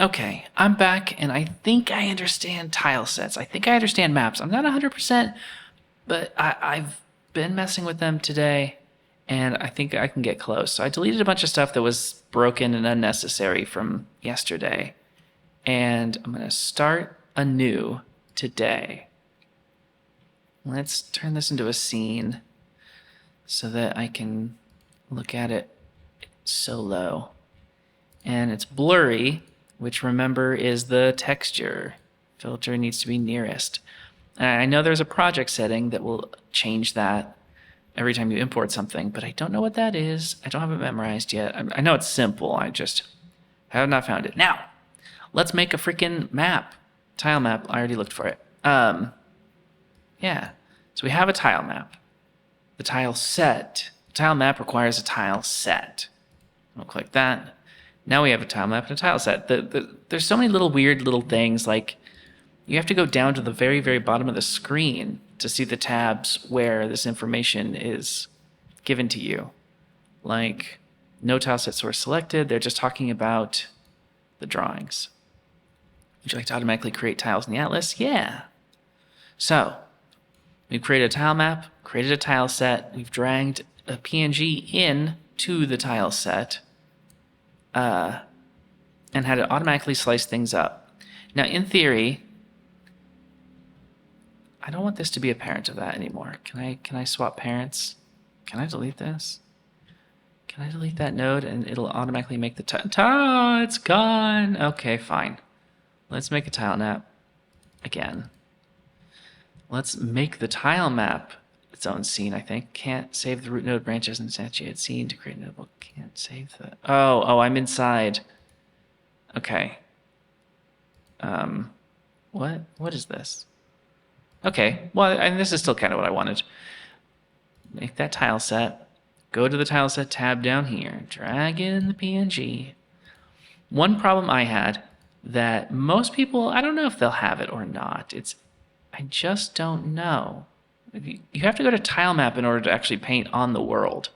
Okay, I'm back, and I think I understand tile sets. I think I understand maps. I'm not 100%, but I've been messing with them today, and I think I can get close. So I deleted a bunch of stuff that was broken and unnecessary from yesterday, and I'm going to start anew today. Let's turn this into a scene so that I can look at it solo. And it's blurry, which remember is the texture. Filter needs to be nearest. And I know there's a project setting that will change that every time you import something, but I don't know what that is. I don't have it memorized yet. I know it's simple. I just have not found it. Now, let's make a freaking map. Tile map. I already looked for it. Yeah. So we have a tile map. The tile set. The tile map requires a tile set. I'll click that. Now we have a tile map and a tile set. There's so many little weird little things, like you have to go down to the very, very bottom of the screen to see the tabs where this information is given to you. Like, no tile set source selected. They're just talking about the drawings. Would you like to automatically create tiles in the atlas? Yeah. So, we've created a tile map, created a tile set. We've dragged a PNG in to the tile set. And had it automatically slice things up. Now, in theory, I don't want this to be a parent of that anymore. Can I swap parents? Can I delete this? Can I delete that node and it'll automatically make the tile? It's gone. Okay, fine. Let's make a tile map again. Let's make the tile map its own scene, I think. Can't save the root node branches and instantiate scene to create notable. Can't save the. Oh, I'm inside. Okay. What is this? Okay, well, and this is still kind of what I wanted. Make that tile set. Go to the tile set tab down here. Drag in the PNG. One problem I had that most people, I don't know if they'll have it or not. I just don't know. You have to go to tile map in order to actually paint on the world.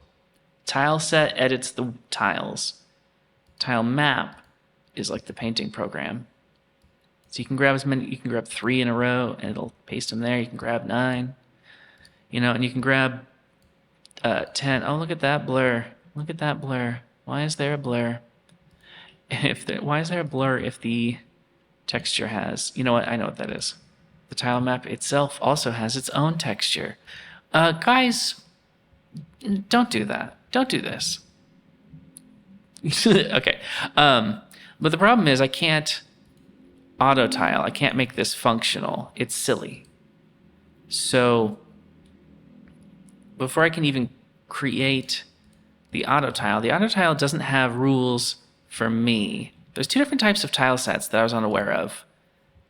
Tile set edits the tiles. Tile map is like the painting program. So you can grab 3 in a row and it'll paste them there. You can grab 9, and you can grab 10. Oh, look at that blur. Look at that blur. Why is there a blur? Why is there a blur if the texture has, you know what? I know what that is. The tile map itself also has its own texture. Guys, don't do that. Don't do this. Okay. But the problem is I can't auto tile. I can't make this functional. It's silly. So before I can even create the auto tile doesn't have rules for me. There's 2 different types of tile sets that I was unaware of.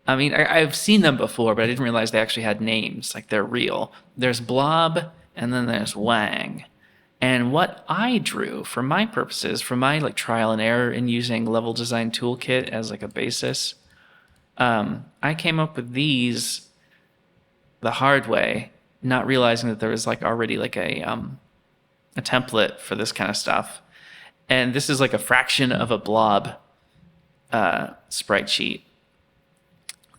I mean, I've seen them before, but I didn't realize they actually had names, like they're real. There's Blob, and then there's Wang. And what I drew, for my purposes, for my trial and error in using Level Design Toolkit as a basis, I came up with these the hard way, not realizing that there was already a template for this kind of stuff. And this is a fraction of a Blob sprite sheet.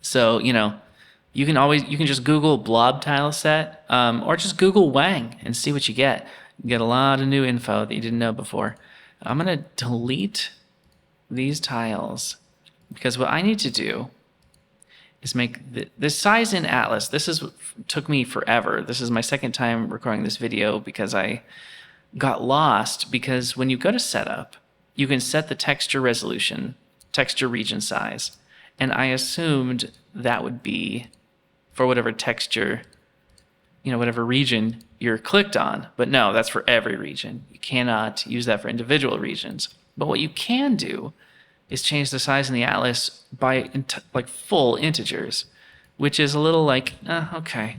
So, you can just Google Blob tile set, or just Google Wang and see what you get. You get a lot of new info that you didn't know before. I'm going to delete these tiles because what I need to do is make this size in Atlas. Took me forever. This is my second time recording this video because I got lost, because when you go to setup, you can set the texture resolution, texture region size. And I assumed that would be for whatever texture, whatever region you're clicked on. But no, that's for every region. You cannot use that for individual regions. But what you can do is change the size in the atlas by full integers, which is a little okay.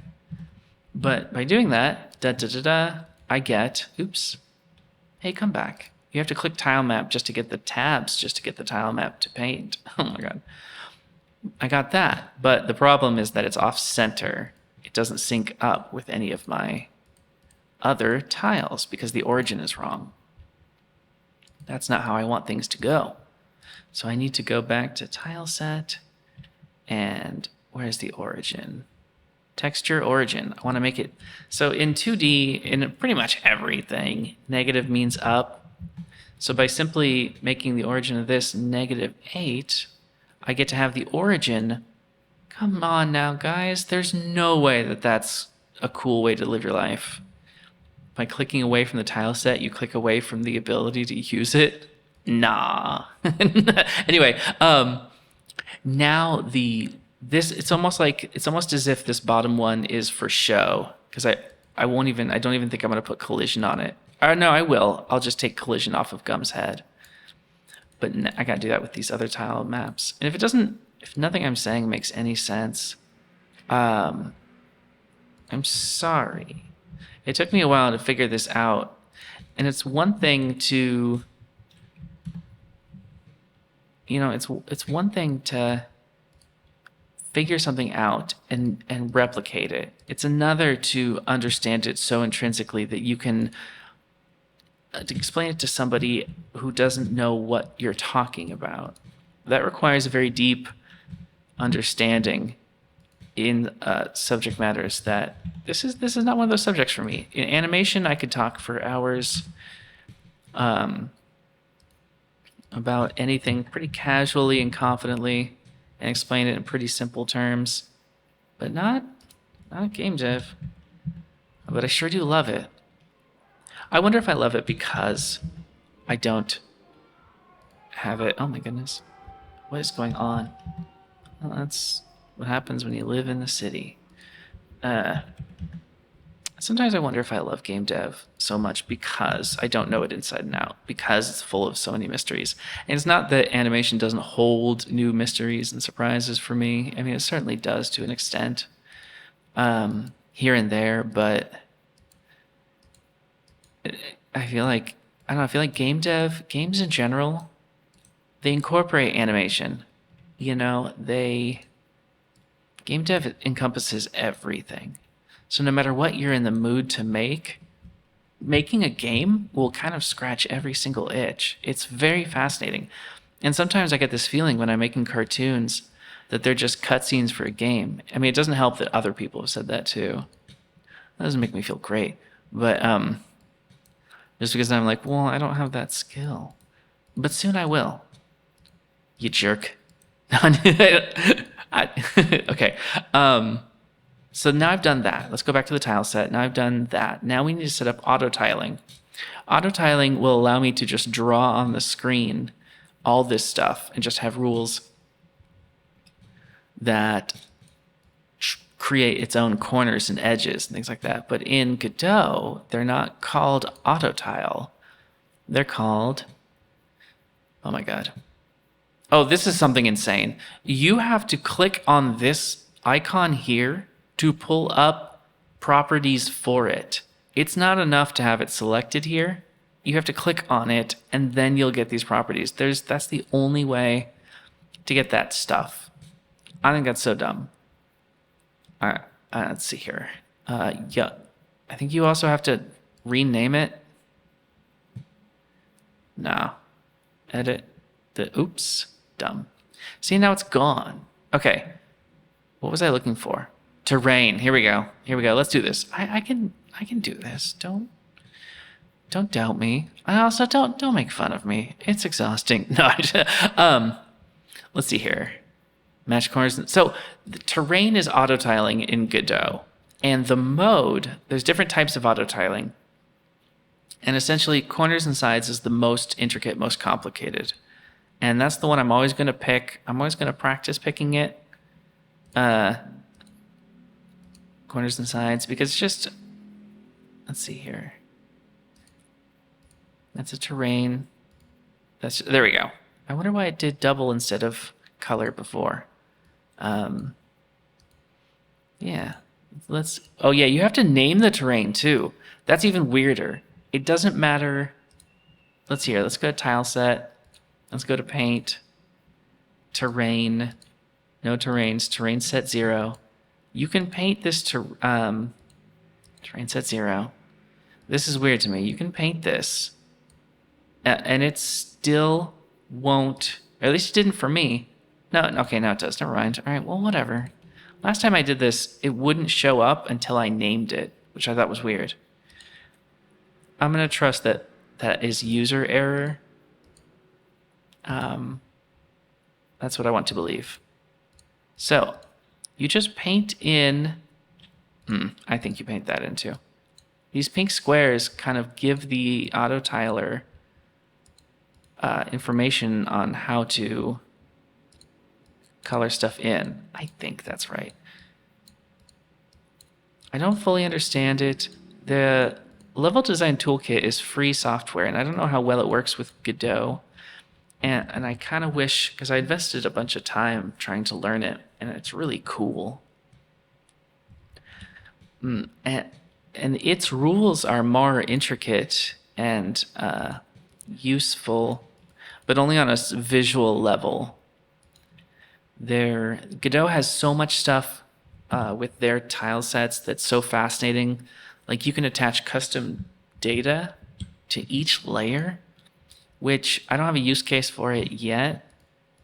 But by doing that, I get, oops, hey, come back. You have to click tile map just to get the tabs, just to get the tile map to paint. Oh my God. I got that, but the problem is that it's off center. It doesn't sync up with any of my other tiles because the origin is wrong. That's not how I want things to go. So I need to go back to tileset, and where's the origin? Texture origin. I want to make it so in 2D, in pretty much everything, negative means up. So by simply making the origin of this -8, I get to have the origin. Come on now, guys. There's no way that that's a cool way to live your life. By clicking away from the tile set, you click away from the ability to use it. Nah. Anyway, now it's almost as if this bottom one is for show, because I don't even think I'm going to put collision on it. No, I will. I'll just take collision off of Gum's head. But I got to do that with these other tile maps. And if nothing I'm saying makes any sense, I'm sorry. It took me a while to figure this out. And it's one thing to, it's one thing to figure something out and replicate it. It's another to understand it so intrinsically that you can to explain it to somebody who doesn't know what you're talking about. That requires a very deep understanding in subject matters that this is not one of those subjects for me. In animation, I could talk for hours about anything pretty casually and confidently and explain it in pretty simple terms, but not game dev. But I sure do love it. I wonder if I love it because I don't have it. Oh my goodness. What is going on? Well, that's what happens when you live in the city. Sometimes I wonder if I love game dev so much because I don't know it inside and out, because it's full of so many mysteries. And it's not that animation doesn't hold new mysteries and surprises for me. I mean, it certainly does to an extent, here and there, but I feel like games in general, they incorporate animation. Game dev encompasses everything. So no matter what you're in the mood to making a game will kind of scratch every single itch. It's very fascinating. And sometimes I get this feeling when I'm making cartoons that they're just cutscenes for a game. I mean, it doesn't help that other people have said that too. That doesn't make me feel great. But just because I'm like, well, I don't have that skill. But soon I will. You jerk. Okay. So now I've done that. Let's go back to the tile set. Now I've done that. Now we need to set up autotiling. Autotiling will allow me to just draw on the screen all this stuff and just have rules that create its own corners and edges and things like that. But in Godot, they're not called autotile. They're called, oh my God. Oh, this is something insane. You have to click on this icon here to pull up properties for it. It's not enough to have it selected here. You have to click on it and then you'll get these properties. That's the only way to get that stuff. I think that's so dumb. All right, let's see here. Yeah, I think you also have to rename it. No. Edit the, oops, dumb. See, now it's gone. Okay, what was I looking for? Terrain, here we go. Let's do this. I can do this. Don't doubt me. I also don't make fun of me. It's exhausting. No, let's see here. Match corners. So the terrain is autotiling in Godot. And the mode, there's different types of autotiling. And essentially, corners and sides is the most intricate, most complicated. And that's the one I'm always going to pick. I'm always going to practice picking it. Corners and sides, because it's just, let's see here. That's a terrain. There we go. I wonder why it did double instead of color before. Yeah, oh yeah, you have to name the terrain too. That's even weirder. It doesn't matter. Let's go to tile set. Let's go to paint. Terrain. No terrains. Terrain set 0. You can paint this to terrain set 0. This is weird to me. You can paint this, and it still won't Or at least it didn't for me. No, okay, now it does. Never mind. All right, well, whatever. Last time I did this, it wouldn't show up until I named it, which I thought was weird. I'm going to trust that that is user error. That's what I want to believe. So, you just paint in... I think you paint that in too. These pink squares kind of give the autotiler information on how to color stuff in. I think that's right. I don't fully understand it. The level design toolkit is free software, and I don't know how well it works with Godot. And I kind of wish, because I invested a bunch of time trying to learn it, and it's really cool. And its rules are more intricate and useful, but only on a visual level. Godot has so much stuff with their tile sets that's so fascinating. Like you can attach custom data to each layer, which I don't have a use case for it yet,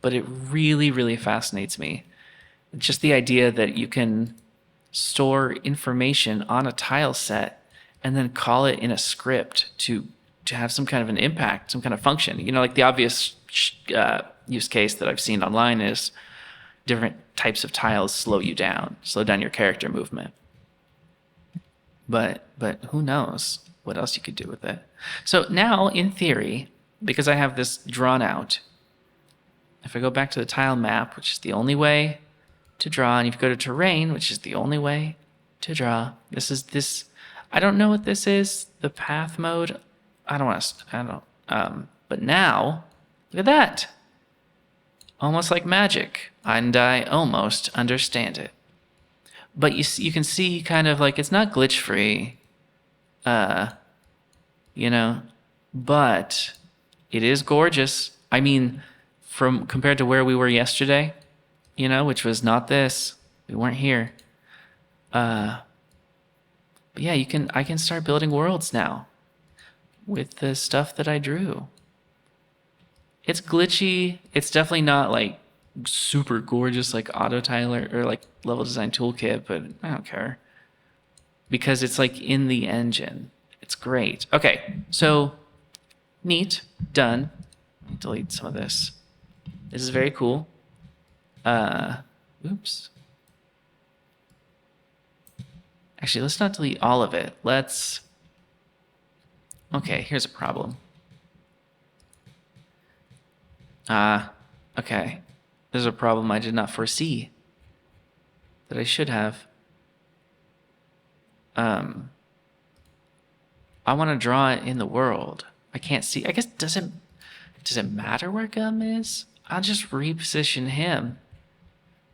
but it really, really fascinates me. Just the idea that you can store information on a tile set and then call it in a script to have some kind of an impact, some kind of function. You know, like the obvious use case that I've seen online is different types of tiles slow down your character movement. But who knows what else you could do with it. So now, in theory, because I have this drawn out, if I go back to the tile map, which is the only way to draw, and if you go to terrain, which is the only way to draw, I don't know what this is, the path mode. But now, look at that. Almost like magic, and I almost understand it. But you can see kind of like it's not glitch free, but it is gorgeous. I mean, compared to where we were yesterday, which was not this. We weren't here. But yeah, I can start building worlds now with the stuff that I drew. It's glitchy. It's definitely not like super gorgeous like autotiler or like level design toolkit, but I don't care because it's like in the engine. It's great. Okay, so neat, done. Let me delete some of this. This is very cool. Oops. Actually, let's not delete all of it. Okay, here's a problem. Okay. There's a problem I did not foresee that I should have. I want to draw it in the world. I can't see. I guess does it matter where Gum is? I'll just reposition him.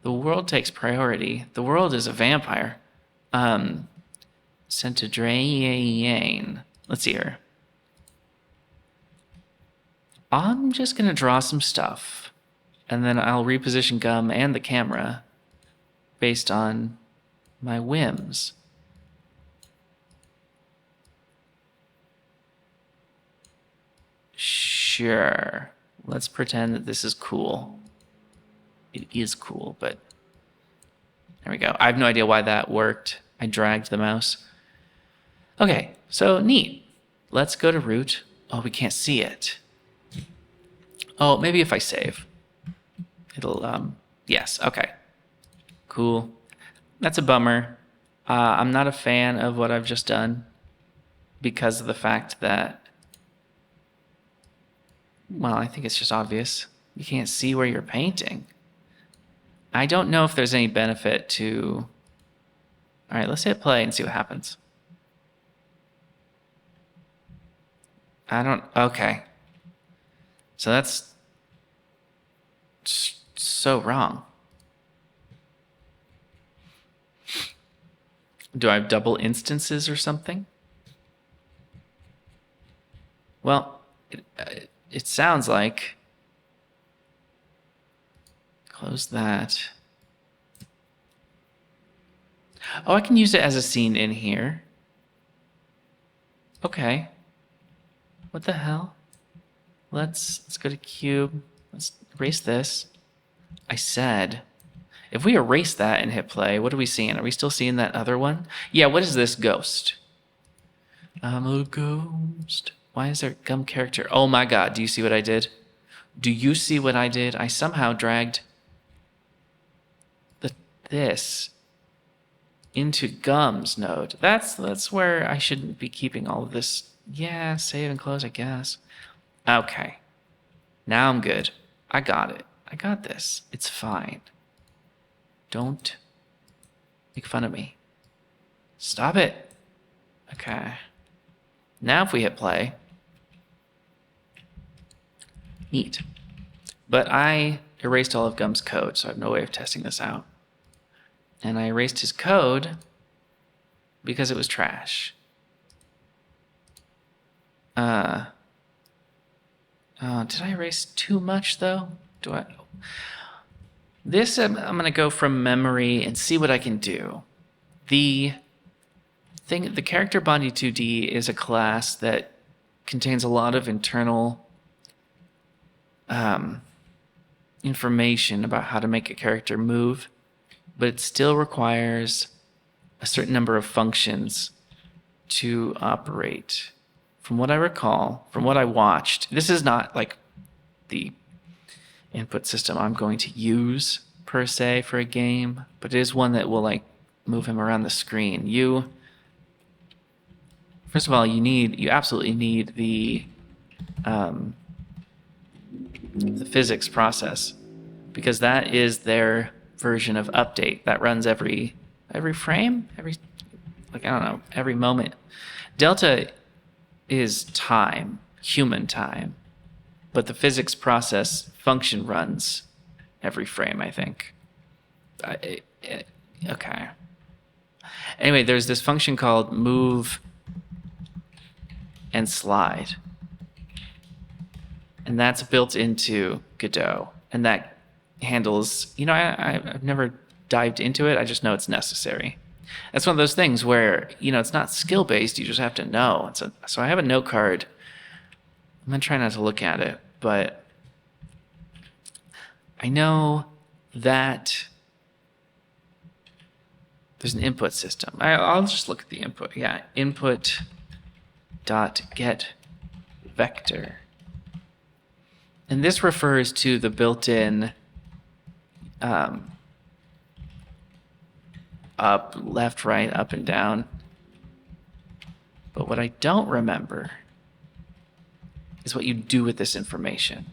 The world takes priority. The world is a vampire. Sent to drain. Let's see here. I'm just going to draw some stuff, and then I'll reposition Gum and the camera based on my whims. Sure. Let's pretend that this is cool. It is cool, but there we go. I have no idea why that worked. I dragged the mouse. Okay, so neat. Let's go to root. Oh, we can't see it. Oh, maybe if I save. It'll, yes, okay. Cool. That's a bummer. I'm not a fan of what I've just done because of the fact that, well, I think it's just obvious. You can't see where you're painting. I don't know if there's any benefit to... All right, let's hit play and see what happens. Okay. So that's so wrong. Do I have double instances or something? Well, it sounds like... Close that. Oh, I can use it as a scene in here. Okay. What the hell? Let's go to cube. Let's erase this. I said, if we erase that and hit play, what are we seeing? Are we still seeing that other one? Yeah, what is this ghost? I'm a ghost. Why is there gum character? Oh my god, do you see what I did? Do you see what I did? I somehow dragged this into gums node. That's where I shouldn't be keeping all of this. Yeah, save and close, I guess. Okay. Now I'm good. I got it. I got this. It's fine. Don't make fun of me. Stop it. Okay. Now if we hit play. Neat. But I erased all of Gum's code, so I have no way of testing this out. And I erased his code because it was trash. Oh, did I erase too much though? This, I'm gonna go from memory and see what I can do. The character Bondi 2D is a class that contains a lot of internal information about how to make a character move, but it still requires a certain number of functions to operate. From what I recall, from what I watched, this is not like the input system I'm going to use per se for a game, but it is one that will like move him around the screen. First of all, you absolutely need the physics process, because that is their version of update that runs every frame, every moment. Delta is time, human time, but the physics process function runs every frame, I think. Okay. Anyway, there's this function called move and slide, and that's built into Godot, and that handles, I've never dived into it. I just know it's necessary. That's one of those things where, it's not skill-based. You just have to know. So I have a note card. I'm going to try not to look at it, but I know that there's an input system. I'll just look at the input. Yeah, input dot get vector. And this refers to the built-in up, left, right, up, and down. But what I don't remember is what you do with this information.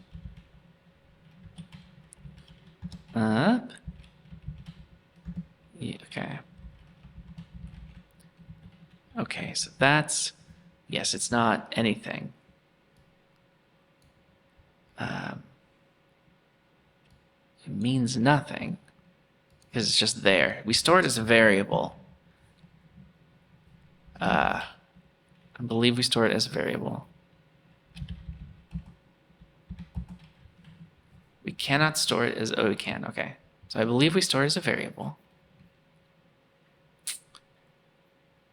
Up. Yeah, okay. Okay, so that's, yes, it's not anything. It means nothing because it's just there. We store it as a variable. I believe we store it as a variable. We cannot store it as, oh, we can, okay. So I believe we store it as a variable.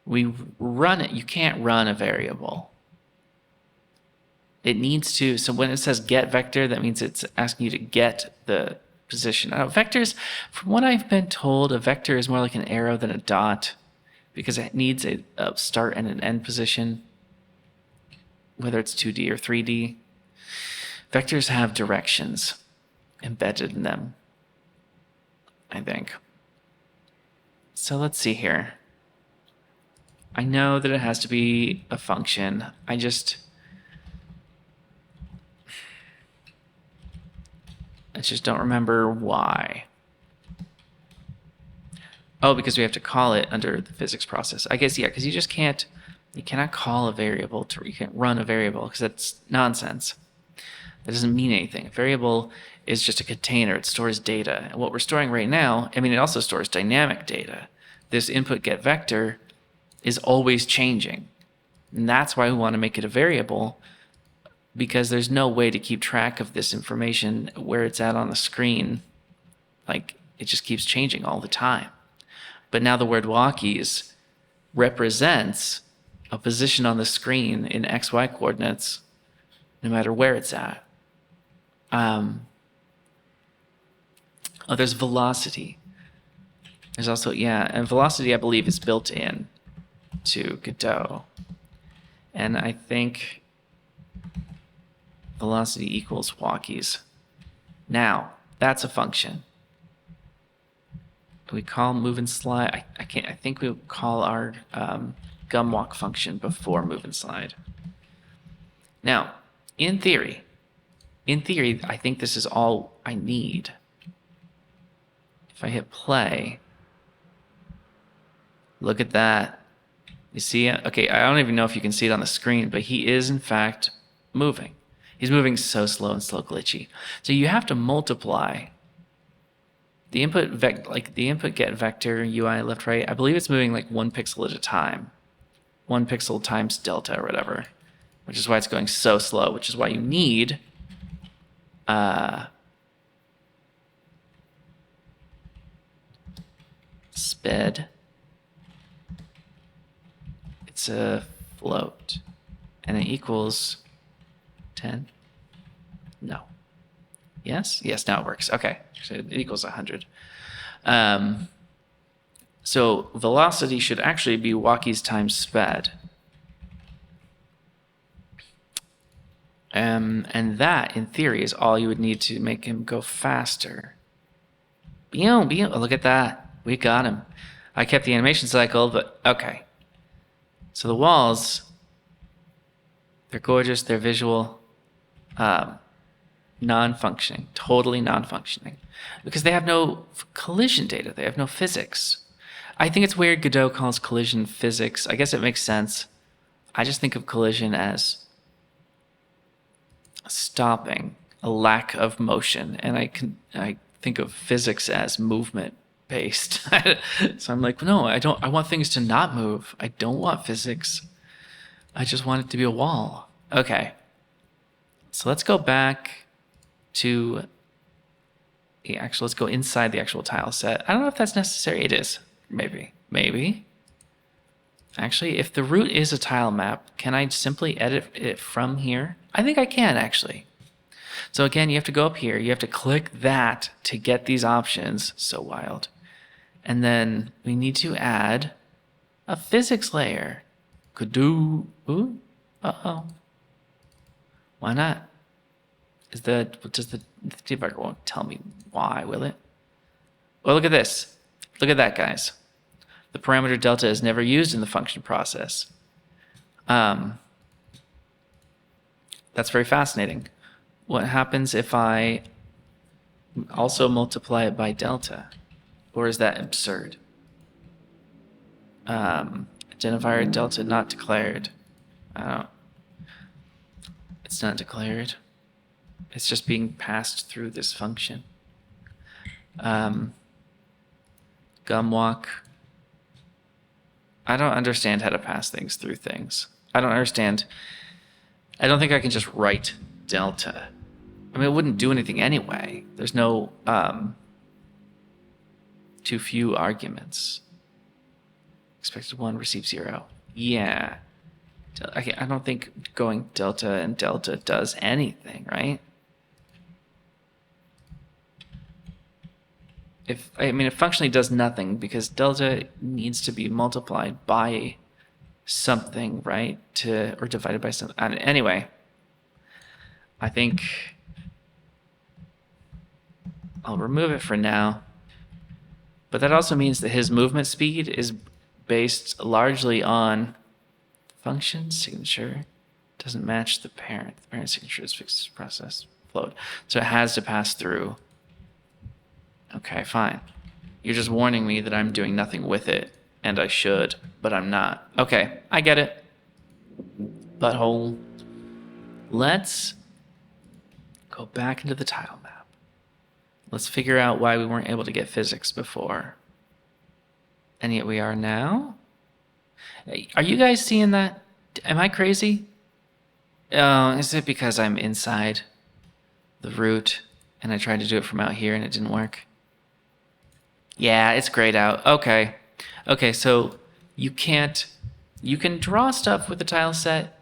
We run it, you can't run a variable. It needs to, so when it says get vector, that means it's asking you to get the position. Vectors, from what I've been told, a vector is more like an arrow than a dot because it needs a start and an end position, whether it's 2D or 3D. Vectors have directions embedded in them, I think. So let's see here. I know that it has to be a function. I just don't remember why. Oh, because we have to call it under the physics process. I guess, yeah, because you cannot call a variable you can't run a variable because that's nonsense. That doesn't mean anything. A variable is just a container. It stores data. And what we're storing right now, it also stores dynamic data. This input get vector is always changing. And that's why we want to make it a variable, because there's no way to keep track of this information where it's at on the screen. Like, it just keeps changing all the time. But now the word walkies represents a position on the screen in XY coordinates, no matter where it's at. Oh, there's velocity. There's also, yeah, and velocity, I believe, is built in to Godot. And I think velocity equals walkies. Now, that's a function. We call move and slide. I can't. I think we call our gum walk function before move and slide. Now, in theory, I think this is all I need. If I hit play, look at that. You see it? Okay, I don't even know if you can see it on the screen, but he is in fact moving. He's moving so slow and slow glitchy. So you have to multiply the input the input get vector UI left right. I believe it's moving like 1 pixel at a time. 1 pixel times delta or whatever, which is why it's going so slow, which is why you need sped. It's a float, and it equals 10. No. Yes? Yes, now it works. Okay. So it equals 100. So velocity should actually be walkies times sped. And that, in theory, is all you would need to make him go faster. Look at that. We got him. I kept the animation cycle, but okay. So the walls, they're gorgeous. They're visual. Non-functioning, totally non-functioning, because they have no collision data. They have no physics. I think it's weird Godot calls collision physics. I guess it makes sense. I just think of collision as stopping, a lack of motion, and I think of physics as movement based. So I'm like, no, I want things to not move. I don't want physics. I just want it to be a wall. Okay. So let's go back to let's go inside the actual tile set. I don't know if that's necessary. It is. Maybe. Actually, if the root is a tile map, can I simply edit it from here? I think I can, actually. So again, you have to go up here. You have to click that to get these options. So wild. And then we need to add a physics layer. Godot. Ooh. Uh-oh. Why not? Does the debugger won't tell me why, will it? Well, look at this. Look at that, guys. The parameter delta is never used in the function process. That's very fascinating. What happens if I also multiply it by delta? Or is that absurd? Identifier delta not declared. It's not declared. It's just being passed through this function. Gum walk. I don't understand how to pass things through things. I don't understand. I don't think I can just write delta. I mean, it wouldn't do anything anyway. There's no too few arguments. Expected 1, receive 0. Yeah. I don't think going delta and delta does anything, right? It functionally does nothing because delta needs to be multiplied by something, right? Or divided by something. Anyway, I think I'll remove it for now. But that also means that his movement speed is based largely on function signature. Doesn't match the parent. The parent signature is fixed process float. So it has to pass through. Okay, fine. You're just warning me that I'm doing nothing with it, and I should, but I'm not. Okay, I get it. Butthole. Let's go back into the tile map. Let's figure out why we weren't able to get physics before. And yet we are now? Are you guys seeing that? Am I crazy? Is it because I'm inside the root and I tried to do it from out here and it didn't work? Yeah, it's grayed out. Okay. Okay, so you can draw stuff with the tile set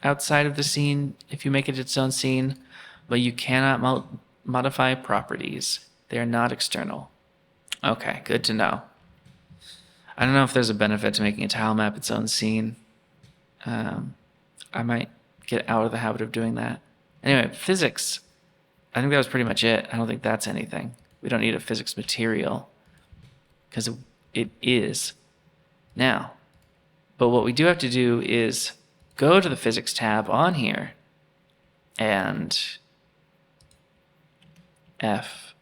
outside of the scene if you make it its own scene, but you cannot modify properties. They are not external. Okay, good to know. I don't know if there's a benefit to making a tile map its own scene. I might get out of the habit of doing that. Anyway, physics. I think that was pretty much it. I don't think that's anything. We don't need a physics material because it is now. But what we do have to do is go to the physics tab on here and F.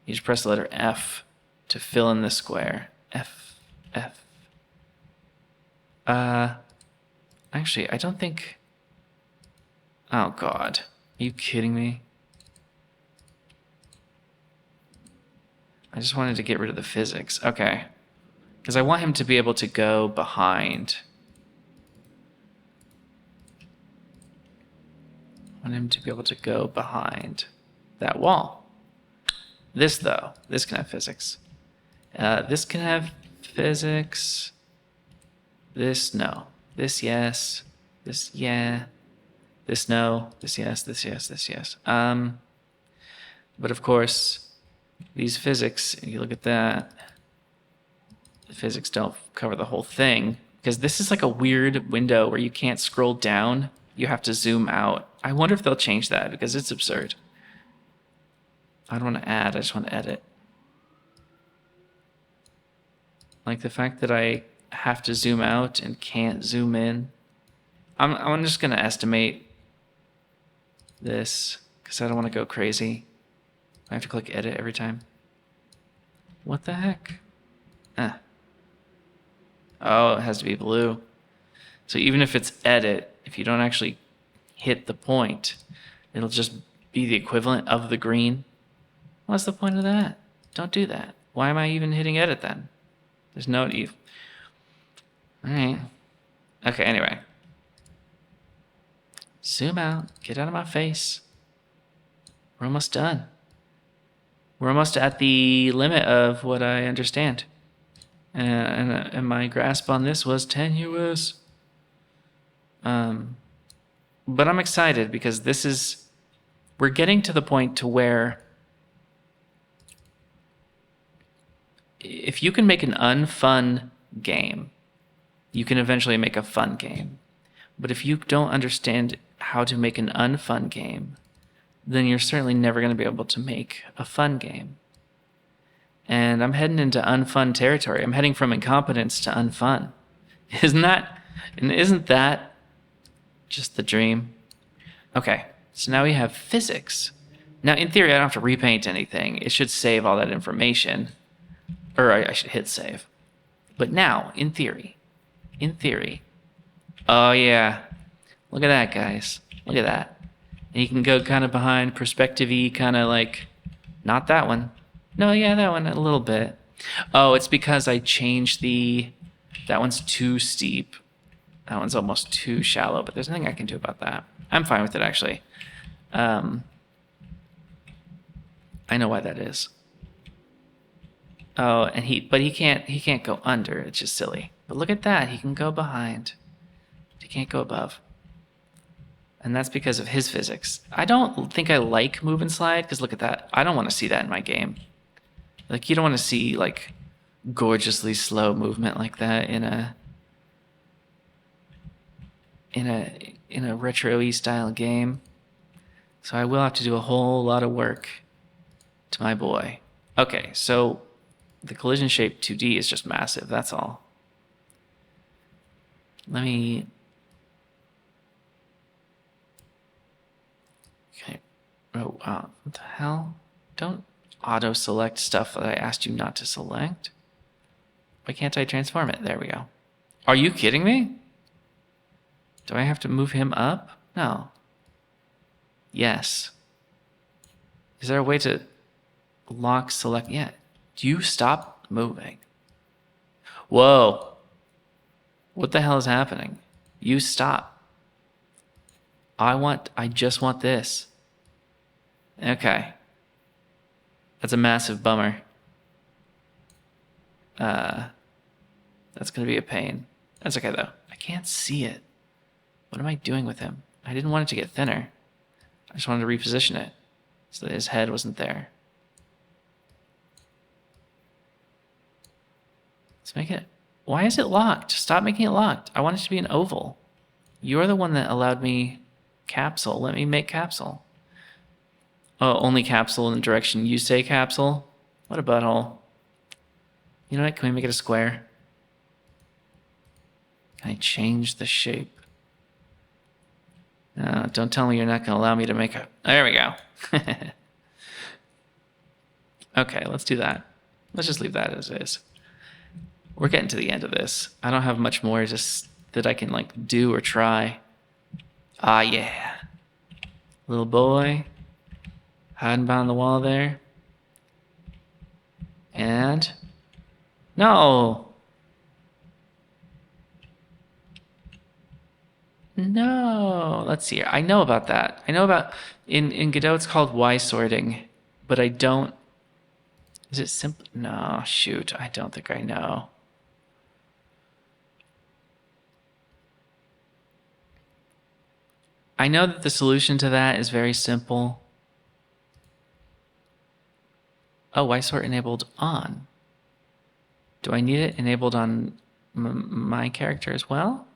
You just press the letter F to fill in the square. F, F. Actually, I don't think... Oh, God. Are you kidding me? I just wanted to get rid of the physics. Okay. Because I want him to be able to go behind. I want him to be able to go behind that wall. This, though, this can have physics. This can have physics. This, no. This, yes. This, yeah. This, no. This, yes. This, yes. This, yes. But of course, these physics, if you look at that, the physics don't cover the whole thing, because this is like a weird window where you can't scroll down. You have to zoom out. I wonder if they'll change that, because it's absurd. I don't want to add, I just want to edit. Like the fact that I have to zoom out and can't zoom in. I'm just going to estimate this because I don't want to go crazy. I have to click edit every time. What the heck? Oh, it has to be blue. So even if it's edit, if you don't actually hit the point, it'll just be the equivalent of the green. What's the point of that? Don't do that. Why am I even hitting edit then? There's no eve. All right. Okay, anyway. Zoom out. Get out of my face. We're almost done. We're almost at the limit of what I understand. And my grasp on this was tenuous. But I'm excited because we're getting to the point to where if you can make an unfun game, you can eventually make a fun game. But if you don't understand how to make an unfun game, then you're certainly never going to be able to make a fun game. And I'm heading into unfun territory. I'm heading from incompetence to unfun. Isn't that just the dream? Okay, so now we have physics. Now, in theory, I don't have to repaint anything. It should save all that information. Or I should hit save. But now, in theory, oh yeah, look at that, guys. Look at that. And you can go kind of behind perspective-y, kind of like, not that one. No, yeah, that one a little bit. Oh, it's because I changed that one's too steep. That one's almost too shallow, but there's nothing I can do about that. I'm fine with it, actually. I know why that is. Oh, and he can't go under. It's just silly. But look at that. He can go behind. He can't go above. And that's because of his physics. I don't think I like move and slide, because look at that. I don't want to see that in my game. Like, you don't want to see, like, gorgeously slow movement like that in a retro-y style game. So I will have to do a whole lot of work to my boy. Okay, so the collision shape 2D is just massive, that's all. Let me... Okay. Oh, wow. What the hell? Don't auto-select stuff that I asked you not to select. Why can't I transform it? There we go. Are you kidding me? Do I have to move him up? No. Yes. Is there a way to lock select? Yeah. Do you stop moving? Whoa. What the hell is happening? You stop. I just want this. Okay. That's a massive bummer. That's gonna be a pain. That's okay though. I can't see it. What am I doing with him? I didn't want it to get thinner. I just wanted to reposition it. so that his head wasn't there. Let's make it... Why is it locked? Stop making it locked. I want it to be an oval. You're the one that allowed me capsule. Let me make capsule. Oh, only capsule in the direction you say capsule? What a butthole. You know what? Can we make it a square? Can I change the shape? No, don't tell me you're not going to allow me to make a... There we go. Okay, let's do that. Let's just leave that as is. We're getting to the end of this. I don't have much more just that I can like do or try. Ah, yeah. Little boy hiding behind the wall there. And no. No. Let's see here. I know about that. I know about in Godot it's called Y sorting, but I don't. Is it simple? No, shoot. I don't think I know. I know that the solution to that is very simple. Oh, Y sort enabled on. Do I need it enabled on my character as well?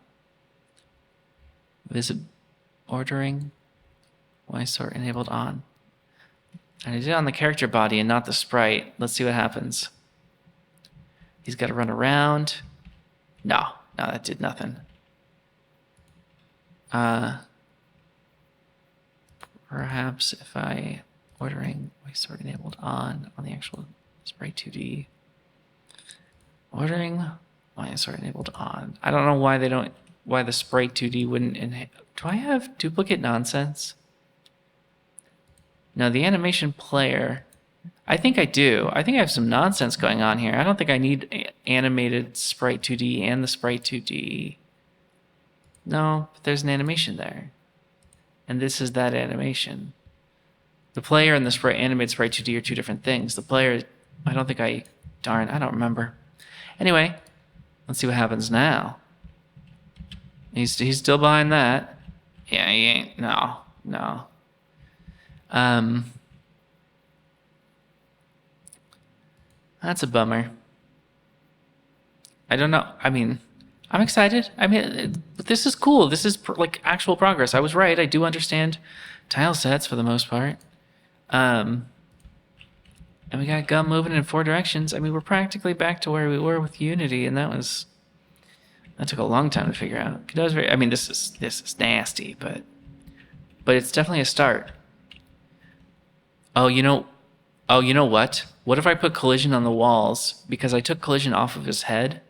Visit ordering, Y sort enabled on. And I did it on the character body and not the sprite. Let's see what happens. He's got to run around. No, that did nothing. Perhaps if I ordering Y sort enabled on the actual sprite 2D. Ordering Y sort enabled on. I don't know why the sprite 2D wouldn't do I have duplicate nonsense? No, the animation player. I think I do. I think I have some nonsense going on here. I don't think I need animated sprite 2D and the sprite 2D. No, but there's an animation there. And this is that animation. The player and the sprite animated sprite 2D are two different things. The player, I don't remember. Anyway, let's see what happens now. He's still behind that. Yeah, he ain't. No. That's a bummer. I don't know. I mean, I'm excited. I mean, but this is cool. This is like actual progress. I was right. I do understand tile sets for the most part. And we got gum moving in 4 directions. I mean, we're practically back to where we were with Unity, and that took a long time to figure out. That was I mean, this is nasty, but it's definitely a start. Oh, you know what? What if I put collision on the walls because I took collision off of his head?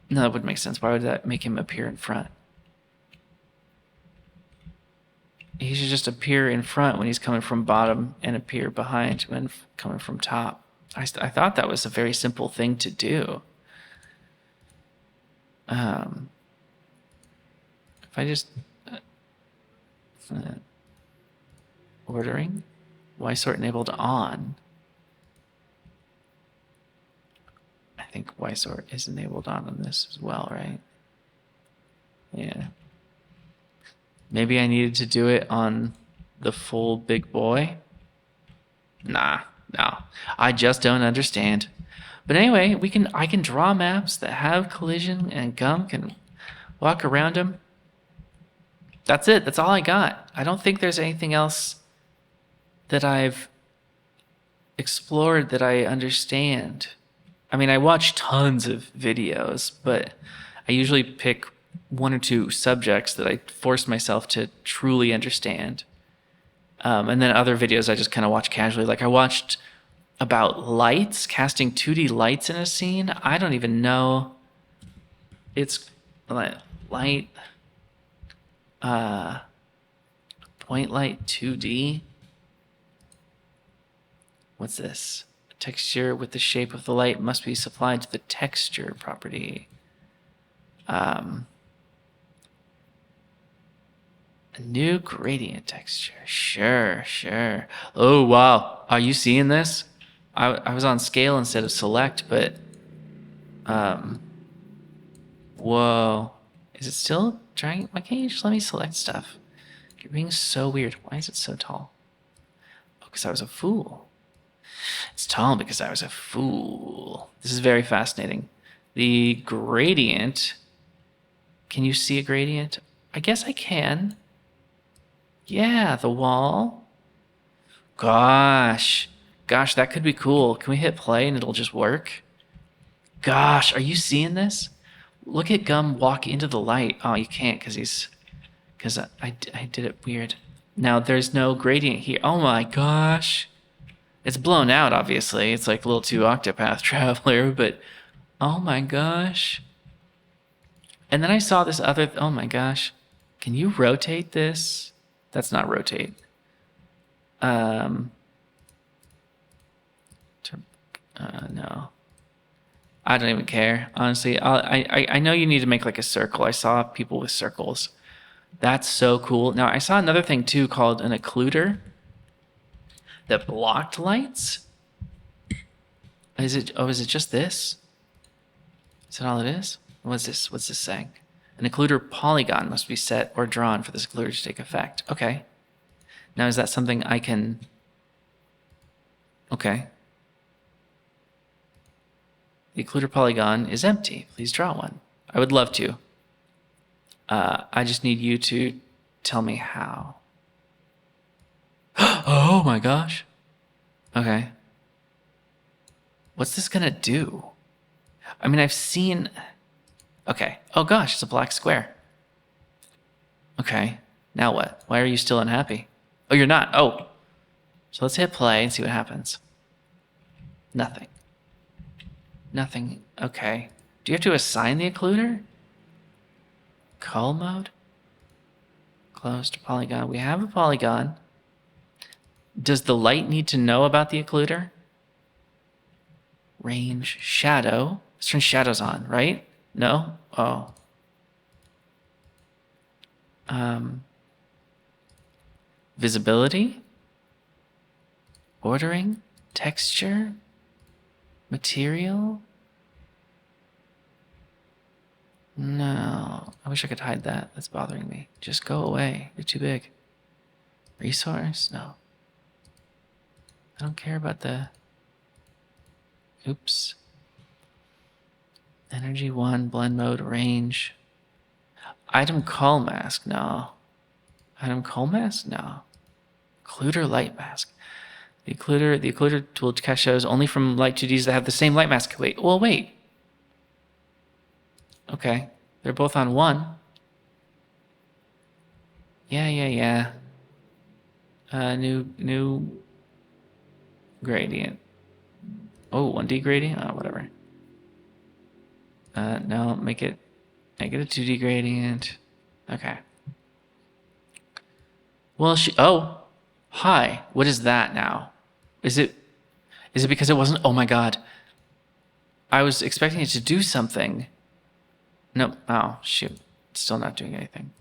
No, that wouldn't make sense. Why would that make him appear in front? He should just appear in front when he's coming from bottom and appear behind when coming from top. I thought that was a very simple thing to do. If I just ordering Y sort enabled on. I think Y sort is enabled on this as well, right? Yeah. Maybe I needed to do it on the full big boy. No. I just don't understand. But anyway, I can draw maps that have collision and gum can walk around them. That's it. That's all I got. I don't think there's anything else that I've explored that I understand. I mean, I watch tons of videos, but I usually pick 1 or 2 subjects that I force myself to truly understand. And then other videos I just kind of watch casually. Like I watched about lights, casting 2D lights in a scene. I don't even know. It's light, point light 2D. What's this? Texture with the shape of the light must be supplied to the texture property. A new gradient texture. Sure. Oh, wow. Are you seeing this? I was on scale instead of select, but... Whoa. Is it still trying? Why can't you just let me select stuff? You're being so weird. Why is it so tall? because I was a fool. It's tall because I was a fool. This is very fascinating. The gradient. Can you see a gradient? I guess I can. Yeah, the wall. Gosh, that could be cool. Can we hit play and it'll just work? Gosh, are you seeing this? Look at Gum walk into the light. Oh, you can't because I did it weird. Now there's no gradient here. Oh my gosh. It's blown out, obviously. It's like a little too Octopath Traveler, but oh my gosh. And then I saw this other, oh my gosh. Can you rotate this? That's not rotate. No. I don't even care, honestly. I know you need to make like a circle. I saw people with circles. That's so cool. Now, I saw another thing too called an occluder that blocked lights. Is it just this? Is that all it is? What's this saying? An occluder polygon must be set or drawn for this occluder to take effect. Okay. Now, is that something I can... Okay. The occluder polygon is empty. Please draw one. I would love to. I just need you to tell me how. Oh my gosh. Okay. What's this gonna do? I mean, I've seen... Okay. Oh gosh, it's a black square. Okay. Now what? Why are you still unhappy? Oh, you're not. Oh. So let's hit play and see what happens. Nothing. Nothing. Okay. Do you have to assign the occluder? Cull mode? Closed polygon. We have a polygon. Does the light need to know about the occluder? Range. Shadow. Let's turn shadows on, right? No? Oh. Visibility? Ordering? Texture? Material? No. I wish I could hide that. That's bothering me. Just go away. You're too big. Resource? No. I don't care about the... Oops. Energy 1, blend mode, range. Item call mask? No. Item call mask? No. Occluder light mask. The occluder tool cache shows only from light 2Ds that have the same light mask. Wait. Okay. They're both on 1. Yeah. New gradient. Oh, 1D gradient? Oh, whatever. No, make it a 2D gradient. Okay. Well, oh, hi. What is that now? Is it because it wasn't? Oh my God. I was expecting it to do something. No. Oh, shoot. It's still not doing anything.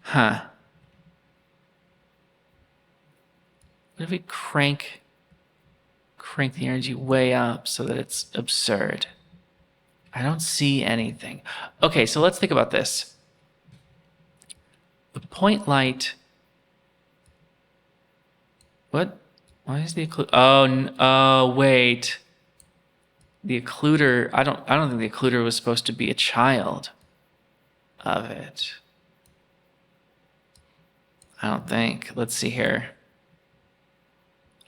Huh. What if we crank the energy way up so that it's absurd? I don't see anything. Okay, so let's think about this. The point light. What? Why is the occluder? Oh, wait. The occluder. I don't think the occluder was supposed to be a child of it. I don't think. Let's see here.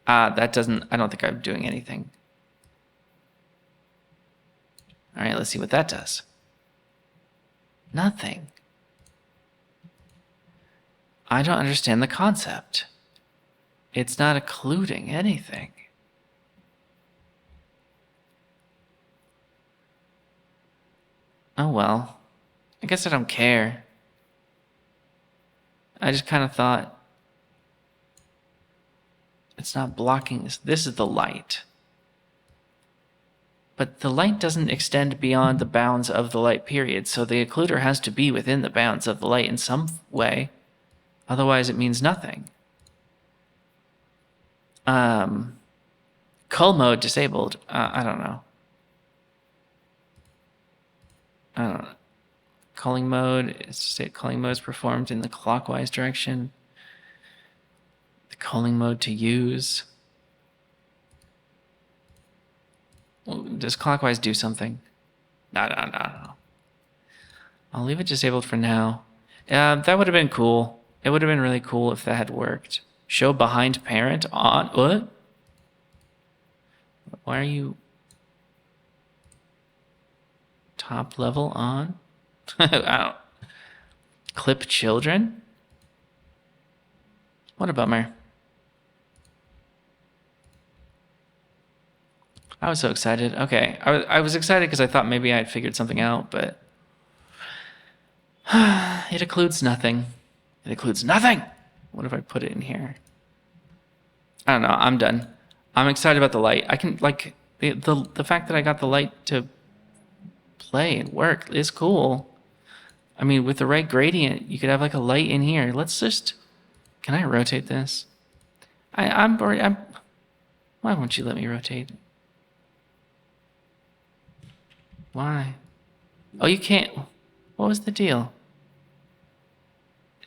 That doesn't... I don't think I'm doing anything. All right, let's see what that does. Nothing. I don't understand the concept. It's not occluding anything. Oh well. I guess I don't care. I just kind of thought... It's not blocking this. This is the light. But the light doesn't extend beyond the bounds of the light period, so the occluder has to be within the bounds of the light in some way. Otherwise, it means nothing. Cull mode disabled. I don't know. Culling mode is performed in the clockwise direction. The culling mode to use. Well, does clockwise do something? No. I'll leave it disabled for now. That would have been cool. It would have been really cool if that had worked. Show behind parent on. What? Why are you top level on? Wow. Clip children? What a bummer. I was so excited. Okay, I was excited because I thought maybe I had figured something out, but it includes nothing. It includes nothing. What if I put it in here? I don't know. I'm done. I'm excited about the light. I can like the fact that I got the light to play and work is cool. I mean, with the right gradient, you could have like a light in here. Let's just. Can I rotate this? I'm. Why won't you let me rotate? Why? Oh, you can't. What was the deal?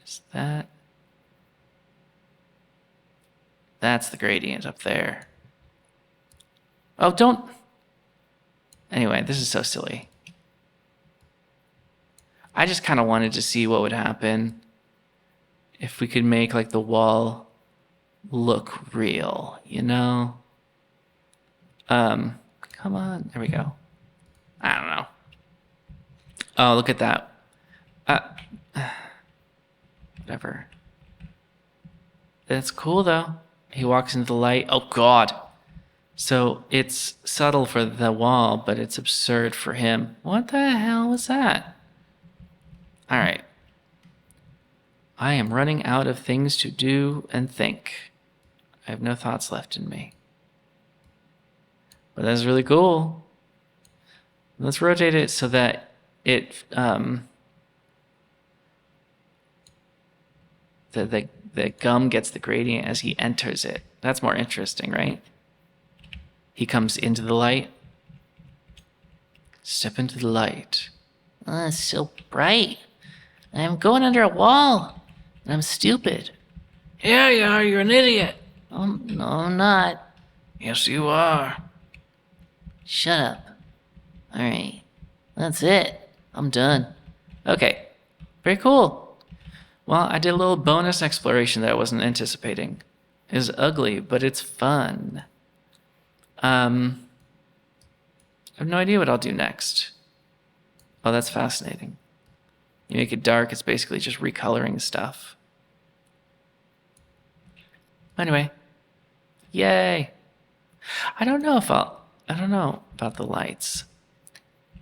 Is that? That's the gradient up there. Oh, don't. Anyway, this is so silly. I just kind of wanted to see what would happen if we could make like the wall look real, you know? Come on. There we go. I don't know. Oh, look at that. Whatever. That's cool though. He walks into the light. Oh God. So it's subtle for the wall, but it's absurd for him. What the hell was that? All right. I am running out of things to do and think. I have no thoughts left in me. But that's really cool. Let's rotate it so that it the gum gets the gradient as he enters it. That's more interesting, right? He comes into the light. Step into the light. Oh, it's so bright. I'm going under a wall. And I'm stupid. Yeah, you are. You're an idiot. Oh, no, I'm not. Yes, you are. Shut up. All right. That's it. I'm done. Okay. Very cool. Well, I did a little bonus exploration that I wasn't anticipating. It's ugly, but it's fun. I have no idea what I'll do next. Oh, that's fascinating. You make it dark, it's basically just recoloring stuff. Anyway. Yay. I don't know about the lights.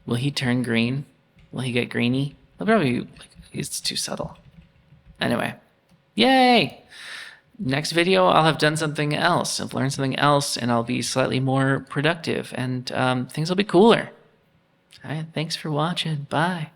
Will he turn green? Will he get greeny? He'll probably, it's too subtle. Anyway. Yay! Next video, I'll have done something else. I've learned something else, and I'll be slightly more productive, and things will be cooler. All right, thanks for watching. Bye.